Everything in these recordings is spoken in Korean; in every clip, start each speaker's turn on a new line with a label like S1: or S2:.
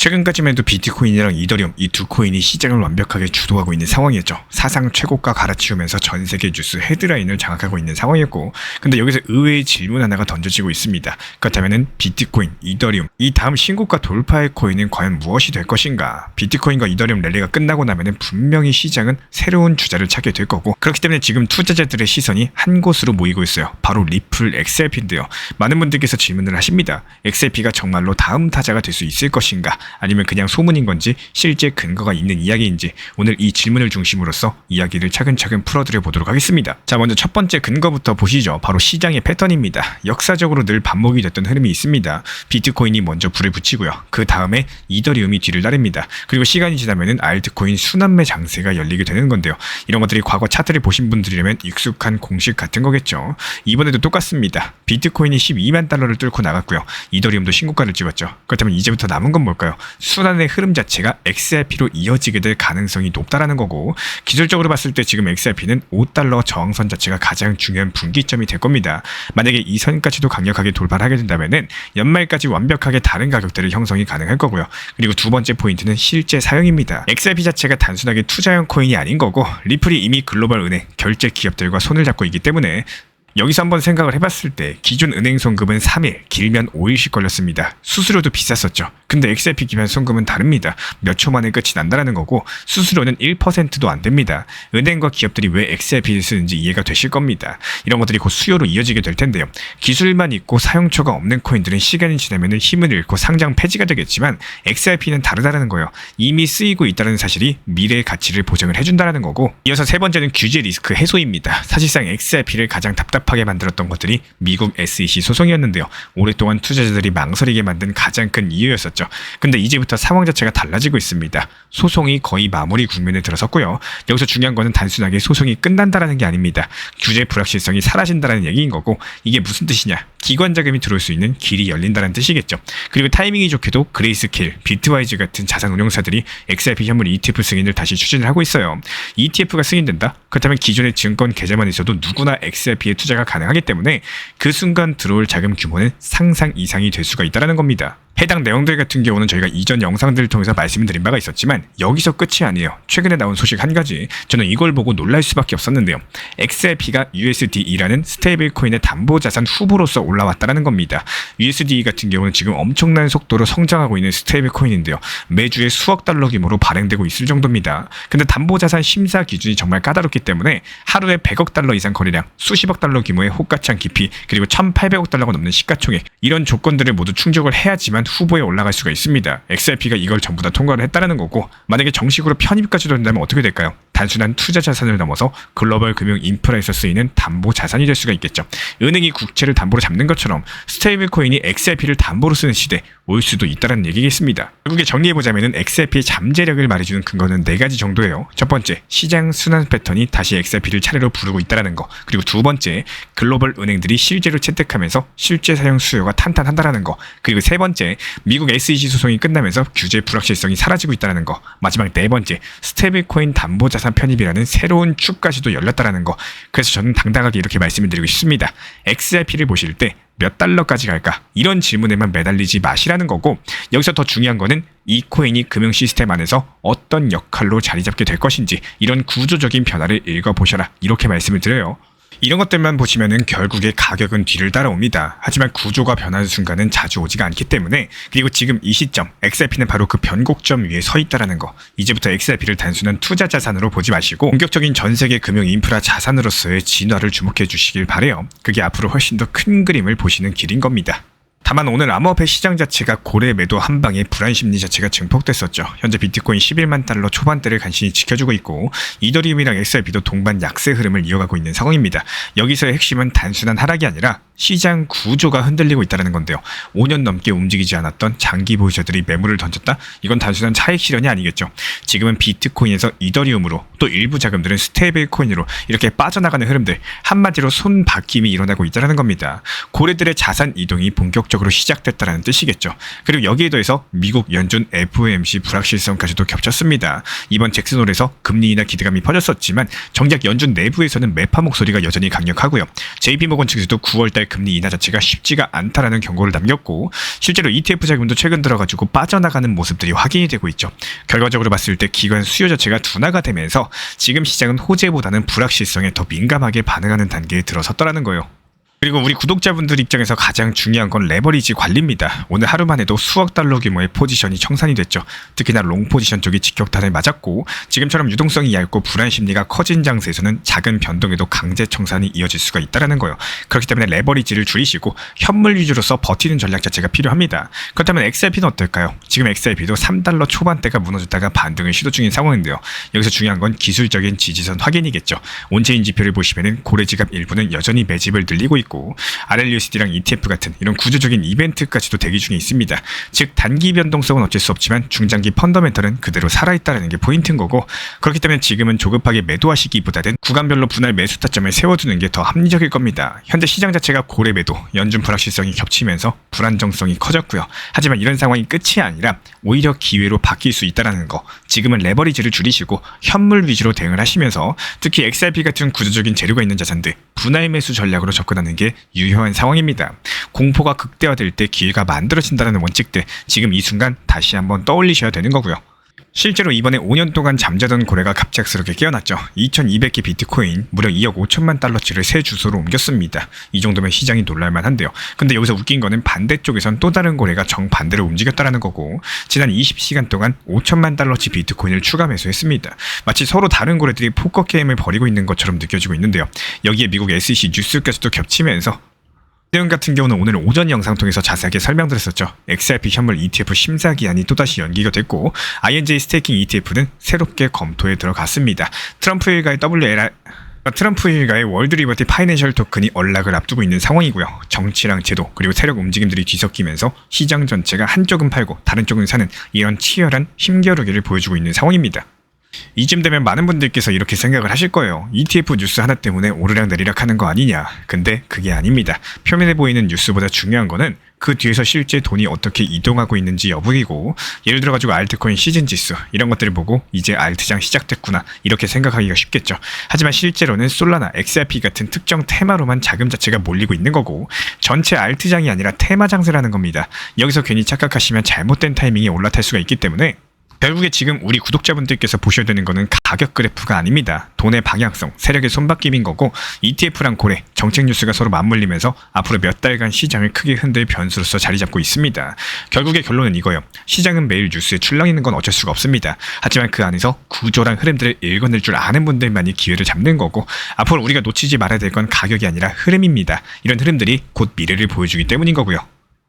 S1: 최근까지만 해도 비트코인이랑 이더리움 이 두 코인이 시장을 완벽하게 주도하고 있는 상황이었죠. 사상 최고가 갈아치우면서 전 세계 뉴스 헤드라인을 장악하고 있는 상황이었고, 근데 여기서 의외의 질문 하나가 던져지고 있습니다. 그렇다면 비트코인, 이더리움 이 다음 신고가 돌파의 코인은 과연 무엇이 될 것인가? 비트코인과 이더리움 랠리가 끝나고 나면 분명히 시장은 새로운 주자를 찾게 될 거고, 그렇기 때문에 지금 투자자들의 시선이 한 곳으로 모이고 있어요. 바로 리플 XRP인데요. 많은 분들께서 질문을 하십니다. XRP가 정말로 다음 타자가 될 수 있을 것인가? 아니면 그냥 소문인 건지 실제 근거가 있는 이야기인지, 오늘 이 질문을 중심으로써 이야기를 차근차근 풀어드려 보도록 하겠습니다. 자, 먼저 첫 번째 근거부터 보시죠. 바로 시장의 패턴입니다. 역사적으로 늘 반복이 됐던 흐름이 있습니다. 비트코인이 먼저 불을 붙이고요. 그 다음에 이더리움이 뒤를 따릅니다. 그리고 시간이 지나면은 알트코인 순환매 장세가 열리게 되는 건데요. 이런 것들이 과거 차트를 보신 분들이라면 익숙한 공식 같은 거겠죠. 이번에도 똑같습니다. 비트코인이 12만 달러를 뚫고 나갔고요. 이더리움도 신고가를 찍었죠. 그렇다면 이제부터 남은 건 뭘까요? 순환의 흐름 자체가 XRP로 이어지게 될 가능성이 높다라는 거고, 기술적으로 봤을 때 지금 XRP는 5달러 저항선 자체가 가장 중요한 분기점이 될 겁니다. 만약에 이 선까지도 강력하게 돌파를 하게 된다면은 연말까지 완벽하게 다른 가격대를 형성이 가능할 거고요. 그리고 두 번째 포인트는 실제 사용입니다. XRP 자체가 단순하게 투자용 코인이 아닌 거고, 리플이 이미 글로벌 은행, 결제 기업들과 손을 잡고 있기 때문에 여기서 한번 생각을 해봤을 때 기존 은행 송금은 3일, 길면 5일씩 걸렸습니다. 수수료도 비쌌었죠. 근데 XRP 기반 송금은 다릅니다. 몇 초 만에 끝이 난다라는 거고, 수수료는 1%도 안 됩니다. 은행과 기업들이 왜 XRP를 쓰는지 이해가 되실 겁니다. 이런 것들이 곧 수요로 이어지게 될 텐데요. 기술만 있고 사용처가 없는 코인들은 시간이 지나면 힘을 잃고 상장 폐지가 되겠지만, XRP는 다르다는 거예요. 이미 쓰이고 있다는 사실이 미래의 가치를 보장을 해준다는 거고, 이어서 세 번째는 규제 리스크 해소입니다. 사실상 XRP를 가장 답답하게 만들었던 것들이 미국 SEC 소송이었는데요. 오랫동안 투자자들이 망설이게 만든 가장 큰 이유였었죠. 근데 이제부터 상황 자체가 달라지고 있습니다. 소송이 거의 마무리 국면에 들어섰고요. 여기서 중요한 거는 단순하게 소송이 끝난다라는 게 아닙니다. 규제 불확실성이 사라진다라는 얘기인 거고, 이게 무슨 뜻이냐? 기관 자금이 들어올 수 있는 길이 열린다는 뜻이겠죠. 그리고 타이밍이 좋게도 그레이스케일, 비트와이즈 같은 자산 운용사들이 XRP 현물 ETF 승인을 다시 추진을 하고 있어요. ETF가 승인된다? 그렇다면 기존의 증권 계좌만 있어도 누구나 XRP에 투자가 가능하기 때문에 그 순간 들어올 자금 규모는 상상 이상이 될 수가 있다는 겁니다. 해당 내용들 같은 경우는 저희가 이전 영상들을 통해서 말씀을 드린 바가 있었지만 여기서 끝이 아니에요. 최근에 나온 소식 한 가지, 저는 이걸 보고 놀랄 수밖에 없었는데요. XRP가 USDE라는 스테이블 코인의 담보자산 후보로서 올라왔다는 겁니다. USDE 같은 경우는 지금 엄청난 속도로 성장하고 있는 스테이블 코인인데요. 매주에 수억 달러 규모로 발행되고 있을 정도입니다. 근데 담보자산 심사 기준이 정말 까다롭기 때문에 하루에 100억 달러 이상 거래량, 수십억 달러 규모의 호가창 깊이, 그리고 1,800억 달러가 넘는 시가총액, 이런 조건들을 모두 충족을 해야지만 후보에 올라갈 수가 있습니다. XRP가 이걸 전부 다 통과를 했다는 거고, 만약에 정식으로 편입까지 된다면 어떻게 될까요? 단순한 투자 자산을 넘어서 글로벌 금융 인프라에서 쓰이는 담보 자산이 될 수가 있겠죠. 은행이 국채를 담보로 잡는 것처럼 스테이블 코인이 XRP를 담보로 쓰는 시대 올 수도 있다는 얘기겠습니다. 결국에 정리해보자면 XRP의 잠재력을 말해주는 근거는 4가지 정도예요. 첫 번째, 시장 순환 패턴이 다시 XRP를 차례로 부르고 있다는 거. 그리고 두 번째, 글로벌 은행들이 실제로 채택하면서 실제 사용 수요가 탄탄하다는 거. 그리고 세 번째, 미국 SEC 소송이 끝나면서 규제 불확실성이 사라지고 있다는 거. 마지막 네 번째, 스테이블 코인 담보 자산 편입이라는 새로운 축까지도 열렸다는 거. 그래서 저는 당당하게 이렇게 말씀을 드리고 싶습니다. XRP를 보실 때 몇 달러까지 갈까? 이런 질문에만 매달리지 마시라는 거고, 여기서 더 중요한 거는 이 코인이 금융 시스템 안에서 어떤 역할로 자리 잡게 될 것인지, 이런 구조적인 변화를 읽어보셔라, 이렇게 말씀을 드려요. 이런 것들만 보시면은 결국에 가격은 뒤를 따라옵니다. 하지만 구조가 변하는 순간은 자주 오지가 않기 때문에, 그리고 지금 이 시점 XRP는 바로 그 변곡점 위에 서 있다라는 거. 이제부터 XRP를 단순한 투자 자산으로 보지 마시고 본격적인 전 세계 금융 인프라 자산으로서의 진화를 주목해 주시길 바래요. 그게 앞으로 훨씬 더 큰 그림을 보시는 길인 겁니다. 다만 오늘 암호화폐 시장 자체가 고래 매도 한 방에 불안 심리 자체가 증폭됐었죠. 현재 비트코인 11만 달러 초반대를 간신히 지켜주고 있고, 이더리움이랑 XRP도 동반 약세 흐름을 이어가고 있는 상황입니다. 여기서의 핵심은 단순한 하락이 아니라 시장 구조가 흔들리고 있다는 건데요. 5년 넘게 움직이지 않았던 장기 보유자들이 매물을 던졌다? 이건 단순한 차익 실현이 아니겠죠. 지금은 비트코인에서 이더리움으로, 또 일부 자금들은 스테이블 코인으로 이렇게 빠져나가는 흐름들, 한마디로 손바뀜이 일어나고 있다는 겁니다. 고래들의 자산 이동이 본격적으로 본격적으로 시작됐다는 뜻이겠죠. 그리고 여기에 더해서 미국 연준 FOMC 불확실성까지도 겹쳤습니다. 이번 잭슨홀에서 금리 인하 기대감이 퍼졌었지만 정작 연준 내부에서는 매파 목소리가 여전히 강력하고요. JP모건 측에서도 9월달 금리 인하 자체가 쉽지가 않다라는 경고를 남겼고 실제로 ETF 자금도 최근 들어가지고 빠져나가는 모습들이 확인이 되고 있죠. 결과적으로 봤을 때 기관 수요 자체가 둔화가 되면서 지금 시장은 호재보다는 불확실성에 더 민감하게 반응하는 단계에 들어섰더라는 거예요. 그리고 우리 구독자분들 입장에서 가장 중요한 건 레버리지 관리입니다. 오늘 하루만 해도 수억 달러 규모의 포지션이 청산이 됐죠. 특히나 롱 포지션 쪽이 직격탄을 맞았고 지금처럼 유동성이 얇고 불안 심리가 커진 장세에서는 작은 변동에도 강제 청산이 이어질 수가 있다는 거예요. 그렇기 때문에 레버리지를 줄이시고 현물 위주로서 버티는 전략 자체가 필요합니다. 그렇다면 XRP는 어떨까요? 지금 XRP도 3달러 초반대가 무너졌다가 반등을 시도 중인 상황인데요. 여기서 중요한 건 기술적인 지지선 확인이겠죠. 온체인 지표를 보시면은 고래지갑 일부는 여전히 매집을 늘리고 있고 RLUSD랑 ETF 같은 이런 구조적인 이벤트까지도 대기 중에 있습니다. 즉 단기 변동성은 어쩔 수 없지만 중장기 펀더멘털은 그대로 살아있다는 게 포인트인 거고 그렇기 때문에 지금은 조급하게 매도하시기보다는 구간별로 분할 매수 타점을 세워두는 게 더 합리적일 겁니다. 현재 시장 자체가 고래 매도, 연준 불확실성이 겹치면서 불안정성이 커졌고요. 하지만 이런 상황이 끝이 아니라 오히려 기회로 바뀔 수 있다는 거. 지금은 레버리지를 줄이시고 현물 위주로 대응을 하시면서 특히 XRP 같은 구조적인 재료가 있는 자산들 분할 매수 전략으로 접근하는 게 유효한 상황입니다. 공포가 극대화될 때 기회가 만들어진다는 원칙들 지금 이 순간 다시 한번 떠올리셔야 되는 거고요. 실제로 이번에 5년 동안 잠자던 고래가 갑작스럽게 깨어났죠. 2200개 비트코인 무려 2억 5천만 달러치를 새 주소로 옮겼습니다. 이 정도면 시장이 놀랄만한데요. 근데 여기서 웃긴 거는 반대쪽에선 또 다른 고래가 정반대로 움직였다는 거고 지난 20시간 동안 5천만 달러치 비트코인을 추가 매수했습니다. 마치 서로 다른 고래들이 포커 게임을 벌이고 있는 것처럼 느껴지고 있는데요. 여기에 미국 SEC 뉴스까지도 겹치면서 내용 같은 경우는 오늘 오전 영상 통해서 자세하게 설명드렸었죠. XRP 현물 ETF 심사 기한이 또다시 연기가 됐고 INJ 스테이킹 ETF는 새롭게 검토에 들어갔습니다. 트럼프 일가의 월드 리버티 파이낸셜 토큰이 언락을 앞두고 있는 상황이고요. 정치랑 제도 그리고 세력 움직임들이 뒤섞이면서 시장 전체가 한쪽은 팔고 다른 쪽은 사는 이런 치열한 힘겨루기를 보여주고 있는 상황입니다. 이쯤 되면 많은 분들께서 이렇게 생각을 하실 거예요. ETF 뉴스 하나 때문에 오르락 내리락 하는 거 아니냐. 근데 그게 아닙니다. 표면에 보이는 뉴스보다 중요한 거는 그 뒤에서 실제 돈이 어떻게 이동하고 있는지 여부이고 예를 들어가지고 알트코인 시즌 지수 이런 것들을 보고 이제 알트장 시작됐구나 이렇게 생각하기가 쉽겠죠. 하지만 실제로는 솔라나 XRP 같은 특정 테마로만 자금 자체가 몰리고 있는 거고 전체 알트장이 아니라 테마 장세라는 겁니다. 여기서 괜히 착각하시면 잘못된 타이밍에 올라탈 수가 있기 때문에 결국에 지금 우리 구독자분들께서 보셔야 되는 거는 가격 그래프가 아닙니다. 돈의 방향성, 세력의 손바뀜인 거고 ETF랑 고래, 정책 뉴스가 서로 맞물리면서 앞으로 몇 달간 시장을 크게 흔들 변수로서 자리 잡고 있습니다. 결국의 결론은 이거예요. 시장은 매일 뉴스에 출렁이는 건 어쩔 수가 없습니다. 하지만 그 안에서 구조랑 흐름들을 읽어낼 줄 아는 분들만이 기회를 잡는 거고 앞으로 우리가 놓치지 말아야 될 건 가격이 아니라 흐름입니다. 이런 흐름들이 곧 미래를 보여주기 때문인 거고요.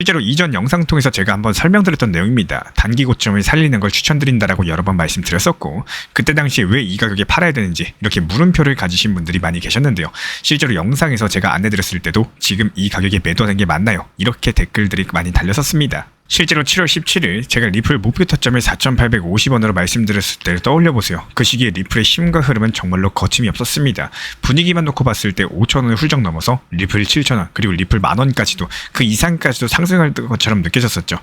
S1: 실제로 이전 영상 통해서 제가 한번 설명드렸던 내용입니다. 단기 고점을 살리는 걸 추천드린다라고 여러 번 말씀드렸었고 그때 당시에 왜 이 가격에 팔아야 되는지 이렇게 물음표를 가지신 분들이 많이 계셨는데요. 실제로 영상에서 제가 안내드렸을 때도 지금 이 가격에 매도하는 게 맞나요? 이렇게 댓글들이 많이 달렸었습니다. 실제로 7월 17일 제가 리플 목표 타점을 4,850원으로 말씀드렸을 때를 떠올려보세요. 그 시기에 리플의 힘과 흐름은 정말로 거침이 없었습니다. 분위기만 놓고 봤을 때 5,000원을 훌쩍 넘어서 리플 7,000원 그리고 리플 만원까지도 그 이상까지도 상승할 것처럼 느껴졌었죠.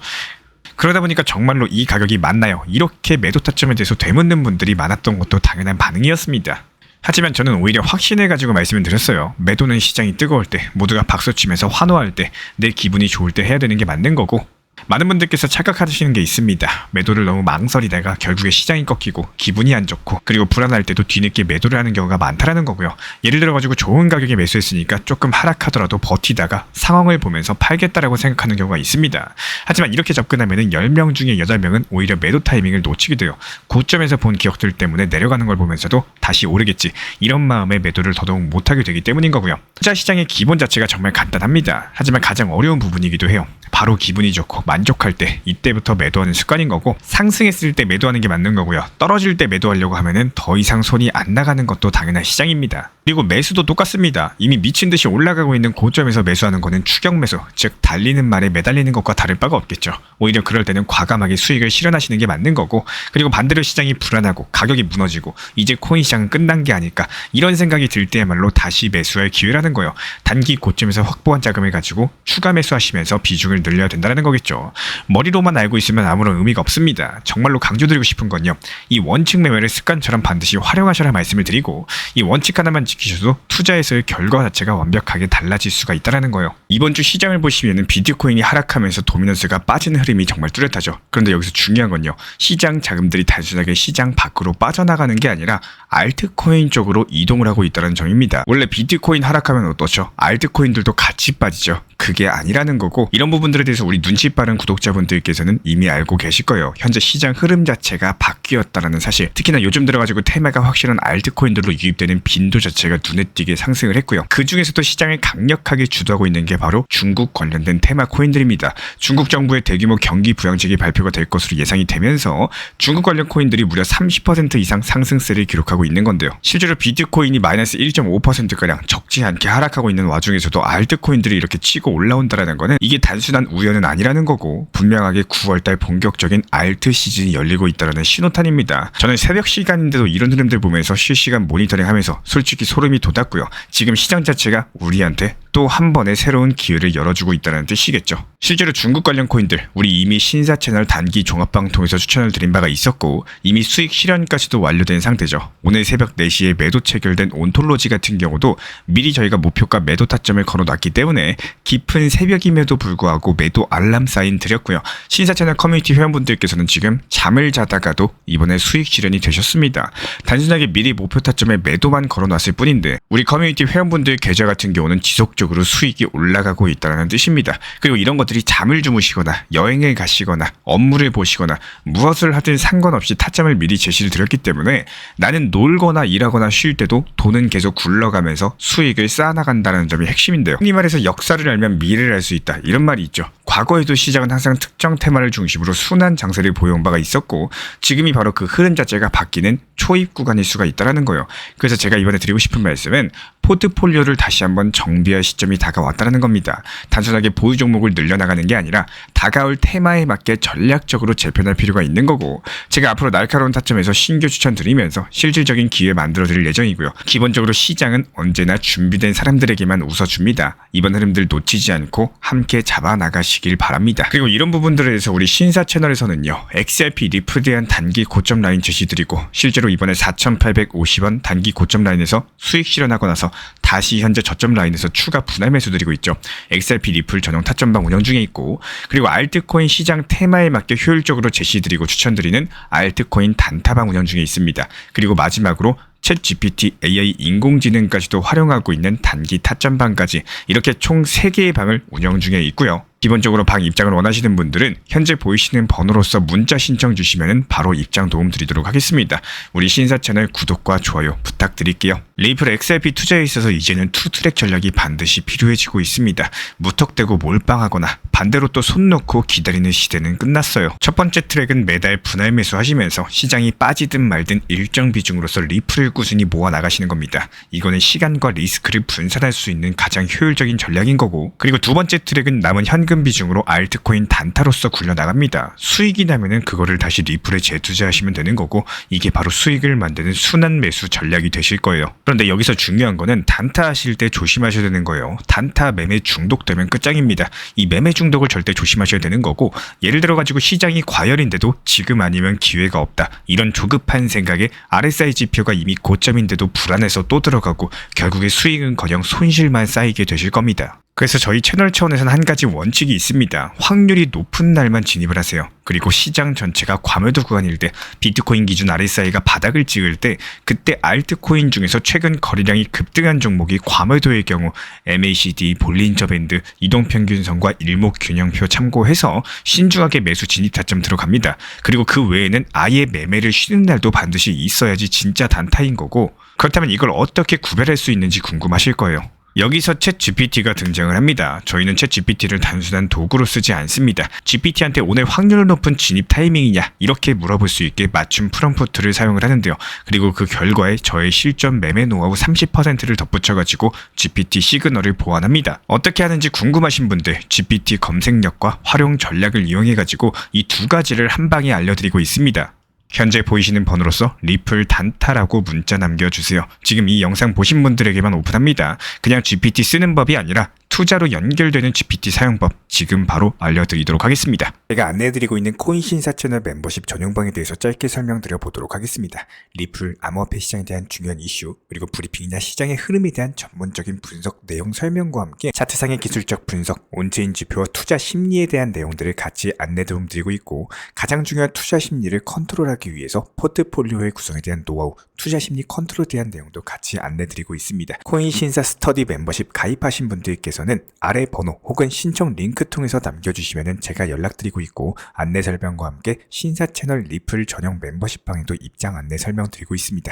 S1: 그러다 보니까 정말로 이 가격이 맞나요? 이렇게 매도 타점에 대해서 되묻는 분들이 많았던 것도 당연한 반응이었습니다. 하지만 저는 오히려 확신을 가지고 말씀을 드렸어요. 매도는 시장이 뜨거울 때, 모두가 박수치면서 환호할 때, 내 기분이 좋을 때 해야 되는 게 맞는 거고 많은 분들께서 착각하시는 게 있습니다. 매도를 너무 망설이다가 결국에 시장이 꺾이고 기분이 안 좋고 그리고 불안할 때도 뒤늦게 매도를 하는 경우가 많다라는 거고요. 예를 들어가지고 좋은 가격에 매수했으니까 조금 하락하더라도 버티다가 상황을 보면서 팔겠다라고 생각하는 경우가 있습니다. 하지만 이렇게 접근하면 10명 중에 8명은 오히려 매도 타이밍을 놓치게 돼요. 고점에서 본 기억들 때문에 내려가는 걸 보면서도 다시 오르겠지 이런 마음에 매도를 더더욱 못하게 되기 때문인 거고요. 투자 시장의 기본 자체가 정말 간단합니다. 하지만 가장 어려운 부분이기도 해요. 바로 기분이 좋고 만족할 때 이때부터 매도하는 습관인 거고, 상승했을 때 매도하는 게 맞는 거고요. 떨어질 때 매도하려고 하면은 더 이상 손이 안 나가는 것도 당연한 시장입니다. 그리고 매수도 똑같습니다. 이미 미친 듯이 올라가고 있는 고점에서 매수하는 거는 추격 매수, 즉 달리는 말에 매달리는 것과 다를 바가 없겠죠. 오히려 그럴 때는 과감하게 수익을 실현하시는 게 맞는 거고, 그리고 반대로 시장이 불안하고 가격이 무너지고 이제 코인 시장은 끝난 게 아닐까, 이런 생각이 들 때야말로 다시 매수할 기회라는 거예요. 단기 고점에서 확보한 자금을 가지고 추가 매수하시면서 비중을 늘려야 된다는 거겠죠. 머리로만 알고 있으면 아무런 의미가 없습니다. 정말로 강조드리고 싶은 건요, 이 원칙 매매를 습관처럼 반드시 활용하셔라 말씀을 드리고, 이 원칙 하나만 지키셔도 투자에서의 결과 자체가 완벽하게 달라질 수가 있다는 거예요. 이번 주 시장을 보시면은 비트코인이 하락하면서 도미넌스가 빠지는 흐름이 정말 뚜렷하죠. 그런데 여기서 중요한 건요, 시장 자금들이 단순하게 시장 밖으로 빠져나가는 게 아니라 알트코인 쪽으로 이동을 하고 있다는 점입니다. 원래 비트코인 하락하면 어떻죠? 알트코인들도 같이 빠지죠. 그게 아니라는 거고, 이런 부분들에 대해서 우리 눈치 빠른 구독자분들께서는 이미 알고 계실 거예요. 현재 시장 흐름 자체가 바뀌었다는 사실. 특히나 요즘 들어가지고 테마가 확실한 알트코인들로 유입되는 빈도 자체가 눈에 띄게 상승을 했고요. 그 중에서도 시장을 강력하게 주도하고 있는 게 바로 중국 관련된 테마 코인들입니다. 중국 정부의 대규모 경기 부양책이 발표가 될 것으로 예상이 되면서 중국 관련 코인들이 무려 30% 이상 상승세를 기록하고 있는 건데요. 실제로 비트코인이 마이너스 1.5%가량 적지 않게 하락하고 있는 와중에서도 알트코인들이 이렇게 치고 올라온다라는 거는 이게 단순한 우연은 아니라는 거고, 분명하게 9월달 본격적인 알트 시즌이 열리고 있다는 신호탄입니다. 저는 새벽 시간인데도 이런 흐름들 보면서 실시간 모니터링하면서 솔직히 소름이 돋았고요. 지금 시장 자체가 우리한테 또 한 번의 새로운 기회를 열어주고 있다는 뜻이겠죠. 실제로 중국 관련 코인들, 우리 이미 신사 채널 단기 종합방통에서 추천을 드린 바가 있었고 이미 수익 실현까지도 완료된 상태죠. 오늘 새벽 4시에 매도 체결된 온톨로지 같은 경우도 미리 저희가 목표가 매도 타점을 걸어놨기 때문에 깊은 새벽임에도 불구하고 매도 알람 사인 드렸고요. 신사 채널 커뮤니티 회원분들께서는 지금 잠을 자다가도 이번에 수익 실현이 되셨습니다. 단순하게 미리 목표 타점에 매도만 걸어놨을 뿐인데 우리 커뮤니티 회원분들 계좌 같은 경우는 지속적으로 수익이 올라가고 있다는 뜻입니다. 그리고 이런 것들이 잠을 주무시거나 여행을 가시거나 업무를 보시거나 무엇을 하든 상관없이 타점을 미리 제시를 드렸기 때문에 나는 놀거나 일하거나 쉴 때도 돈은 계속 굴러가면서 수익을 쌓아나간다는 점이 핵심인데요. 흔히 말해서 역사를 알면 미래를 알 수 있다, 이런 말이 있죠. 과거에도 시장은 항상 특정 테마를 중심으로 순환 장세를 보여온 바가 있었고 지금이 바로 그 흐름 자체가 바뀌는 초입 구간일 수가 있다는 거예요. 그래서 제가 이번에 드리고 싶은 말씀은 포트폴리오를 다시 한번 정비할 시점이 다가왔다는 겁니다. 단순하게 보유 종목을 늘려나가는 게 아니라 다가올 테마에 맞게 전략적으로 재편할 필요가 있는 거고, 제가 앞으로 날카로운 타점에서 신규 추천 드리면서 실질적인 기회 만들어 드릴 예정이고요. 기본적으로 시장은 언제나 준비된 사람들에게만 웃어줍니다. 이번 흐름들 놓치지 않고 함께 잡아나가시길 바랍니다. 그리고 이런 부분들에 대해서 우리 신사 채널에서는요, XRP 리플에 대한 단기 고점 라인 제시드리고 실제로 이번에 4,850원 단기 고점 라인에서 수익 실현하고 나서 다시 현재 저점 라인에서 추가 분할 매수 드리고 있죠. XRP 리플 전용 타점방 운영 중에 있고, 그리고 알트코인 시장 테마에 맞게 효율적으로 제시드리고 추천드리는 알트코인 단타방 운영 중에 있습니다. 그리고 마지막으로 챗 GPT AI 인공지능까지도 활용하고 있는 단기 타점방까지 이렇게 총 3개의 방을 운영 중에 있고요. 기본적으로 방 입장을 원하시는 분들은 현재 보이시는 번호로서 문자 신청 주시면 바로 입장 도움 드리도록 하겠습니다. 우리 신사 채널 구독과 좋아요 부탁드릴게요. 리플 XRP 투자에 있어서 이제는 투트랙 전략이 반드시 필요해지고 있습니다. 무턱대고 몰빵하거나 반대로 또 손 놓고 기다리는 시대는 끝났어요. 첫 번째 트랙은 매달 분할 매수하시면서 시장이 빠지든 말든 일정 비중으로서 리플을 꾸준히 모아 나가시는 겁니다. 이거는 시간과 리스크를 분산할 수 있는 가장 효율적인 전략인 거고, 그리고 두 번째 트랙은 남은 현금 비중으로 알트코인 단타로서 굴려나갑니다. 수익이 나면은 그거를 다시 리플에 재투자하시면 되는 거고, 이게 바로 수익을 만드는 순환 매수 전략이 되실 거예요. 그런데 여기서 중요한 거는 단타 하실 때 조심하셔야 되는 거예요. 단타 매매 중독되면 끝장입니다. 이 매매 중독을 절대 조심하셔야 되는 거고, 예를 들어 가지고 시장이 과열인데도 지금 아니면 기회가 없다, 이런 조급한 생각에 RSI 지표가 이미 고점인데도 불안해서 또 들어가고 결국에 수익은커녕 손실만 쌓이게 되실 겁니다. 그래서 저희 채널 차원에서는 한 가지 원칙이 있습니다. 확률이 높은 날만 진입을 하세요. 그리고 시장 전체가 과매도 구간일 때, 비트코인 기준 RSI가 바닥을 찍을 때, 그때 알트코인 중에서 최근 거래량이 급등한 종목이 과매도의 경우 MACD, 볼린저 밴드, 이동평균선과 일목균형표 참고해서 신중하게 매수 진입 타점 들어갑니다. 그리고 그 외에는 아예 매매를 쉬는 날도 반드시 있어야지 진짜 단타인 거고, 그렇다면 이걸 어떻게 구별할 수 있는지 궁금하실 거예요. 여기서 챗 GPT가 등장을 합니다. 저희는 챗 GPT를 단순한 도구로 쓰지 않습니다. GPT한테 오늘 확률 높은 진입 타이밍이냐 이렇게 물어볼 수 있게 맞춤 프롬프트를 사용을 하는데요. 그리고 그 결과에 저의 실전 매매 노하우 30%를 덧붙여가지고 GPT 시그널을 보완합니다. 어떻게 하는지 궁금하신 분들 GPT 검색력과 활용 전략을 이용해가지고 이 두 가지를 한 방에 알려드리고 있습니다. 현재 보이시는 번호로서 리플 단타라고 문자 남겨주세요. 지금 이 영상 보신 분들에게만 오픈합니다. 그냥 GPT 쓰는 법이 아니라 투자로 연결되는 GPT 사용법 지금 바로 알려드리도록 하겠습니다. 제가 안내해드리고 있는 코인 신사 채널 멤버십 전용방에 대해서 짧게 설명드려 보도록 하겠습니다. 리플, 암호화폐 시장에 대한 중요한 이슈, 그리고 브리핑이나 시장의 흐름에 대한 전문적인 분석 내용 설명과 함께 차트상의 기술적 분석, 온체인 지표와 투자 심리에 대한 내용들을 같이 안내 도움드리고 있고, 가장 중요한 투자 심리를 컨트롤하기 위해서 포트폴리오의 구성에 대한 노하우, 투자 심리 컨트롤에 대한 내용도 같이 안내드리고 있습니다. 코인 신사 스터디 멤버십 가입하신 분들께서는 아래 번호 혹은 신청 링크 통해서 남겨주시면 제가 연락드리고 있고, 안내 설명과 함께 신사 채널 리플 전용 멤버십 방에도 입장 안내 설명드리고 있습니다.